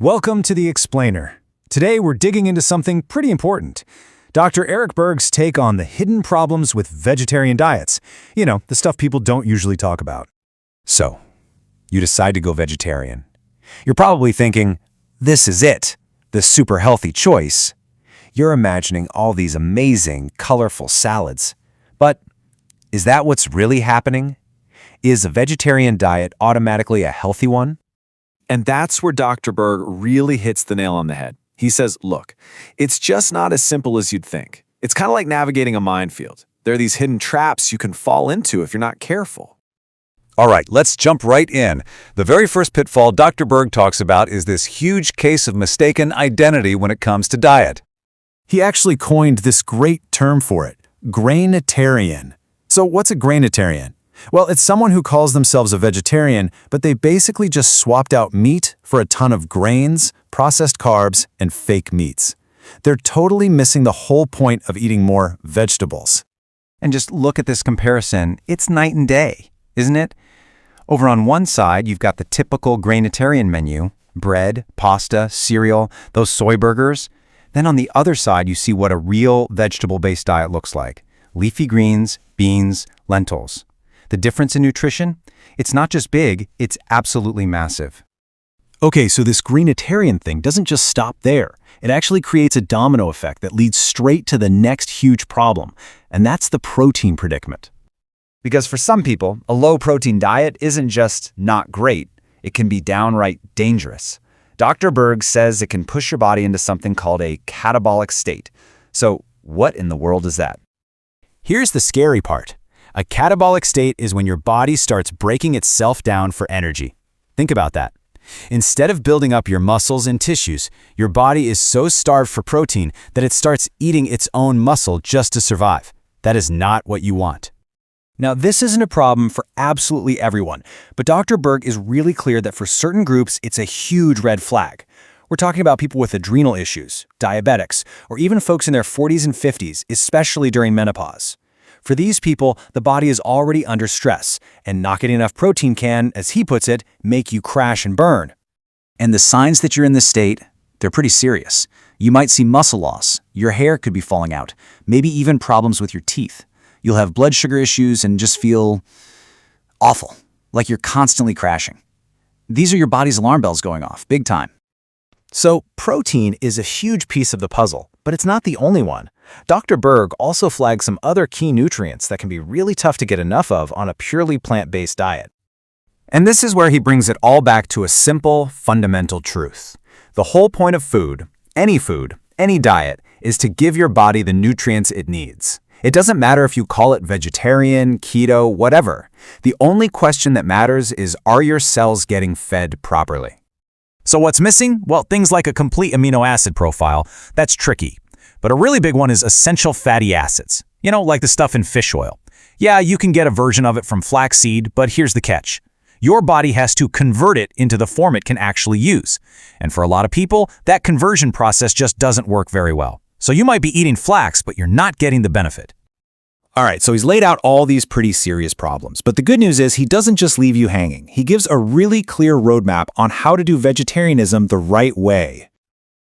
Welcome to The Explainer. Today we're digging into something pretty important. Dr. Eric Berg's take on the hidden problems with vegetarian diets. You know, the stuff people don't usually talk about. So, you decide to go vegetarian. You're probably thinking, this is it, the super healthy choice. You're imagining all these amazing, colorful salads. But is that what's really happening? Is a vegetarian diet automatically a healthy one? And that's where Dr. Berg really hits the nail on the head. He says, look, it's just not as simple as you'd think. It's kind of like navigating a minefield. There are these hidden traps you can fall into if you're not careful. All right, let's jump right in. The very first pitfall Dr. Berg talks about is this huge case of mistaken identity when it comes to diet. He actually coined this great term for it, Grainitarian. So what's a Grainitarian? Well, it's someone who calls themselves a vegetarian, but they basically just swapped out meat for a ton of grains, processed carbs, and fake meats. They're totally missing the whole point of eating more vegetables. And just look at this comparison. It's night and day, isn't it? Over on one side, you've got the typical Grainitarian menu, bread, pasta, cereal, those soy burgers. Then on the other side, you see what a real vegetable-based diet looks like. Leafy greens, beans, lentils. The difference in nutrition? It's not just big, it's absolutely massive. Okay, so this Grainitarian thing doesn't just stop there. It actually creates a domino effect that leads straight to the next huge problem, and that's the protein predicament. Because for some people, a low-protein diet isn't just not great, it can be downright dangerous. Dr. Berg says it can push your body into something called a catabolic state. So what in the world is that? Here's the scary part. A catabolic state is when your body starts breaking itself down for energy. Think about that. Instead of building up your muscles and tissues, your body is so starved for protein that it starts eating its own muscle just to survive. That is not what you want. Now, this isn't a problem for absolutely everyone, but Dr. Berg is really clear that for certain groups, it's a huge red flag. We're talking about people with adrenal issues, diabetics, or even folks in their 40s and 50s, especially during menopause. For these people, the body is already under stress, and not getting enough protein can, as he puts it, make you crash and burn. And the signs that you're in this state, they're pretty serious. You might see muscle loss, your hair could be falling out, maybe even problems with your teeth. You'll have blood sugar issues and just feel awful, like you're constantly crashing. These are your body's alarm bells going off, big time. So, protein is a huge piece of the puzzle, but it's not the only one. Dr. Berg also flags some other key nutrients that can be really tough to get enough of on a purely plant-based diet. And this is where he brings it all back to a simple, fundamental truth. The whole point of food, any diet, is to give your body the nutrients it needs. It doesn't matter if you call it vegetarian, keto, whatever. The only question that matters is, are your cells getting fed properly? So what's missing? Well, things like a complete amino acid profile. That's tricky. But a really big one is essential fatty acids. You know, like the stuff in fish oil. Yeah, you can get a version of it from flaxseed, but here's the catch. Your body has to convert it into the form it can actually use. And for a lot of people, that conversion process just doesn't work very well. So you might be eating flax, but you're not getting the benefit. All right, so he's laid out all these pretty serious problems. But the good news is he doesn't just leave you hanging. He gives a really clear roadmap on how to do vegetarianism the right way.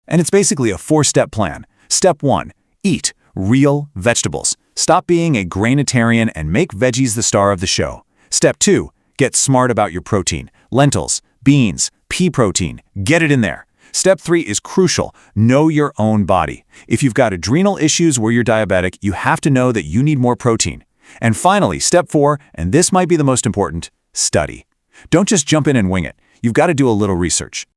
And it's basically a 4-step plan. Step 1, eat real vegetables. Stop being a Grainitarian and make veggies the star of the show. Step 2, get smart about your protein. Lentils, beans, pea protein, get it in there. Step 3 is crucial. Know your own body. If you've got adrenal issues where you're diabetic, you have to know that you need more protein. And finally, step 4, and this might be the most important, study. Don't just jump in and wing it. You've got to do a little research.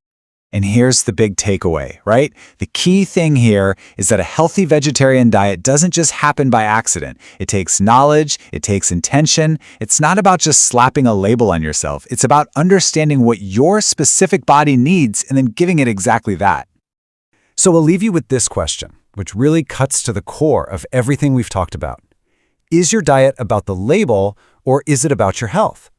And here's the big takeaway, right? The key thing here is that a healthy vegetarian diet doesn't just happen by accident. It takes knowledge, it takes intention. It's not about just slapping a label on yourself. It's about understanding what your specific body needs and then giving it exactly that. So we'll leave you with this question, which really cuts to the core of everything we've talked about. Is your diet about the label, or is it about your health?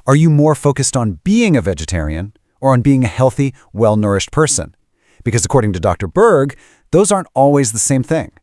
Are you more focused on being a vegetarian, or on being a healthy, well-nourished person? Because according to Dr. Berg, those aren't always the same thing.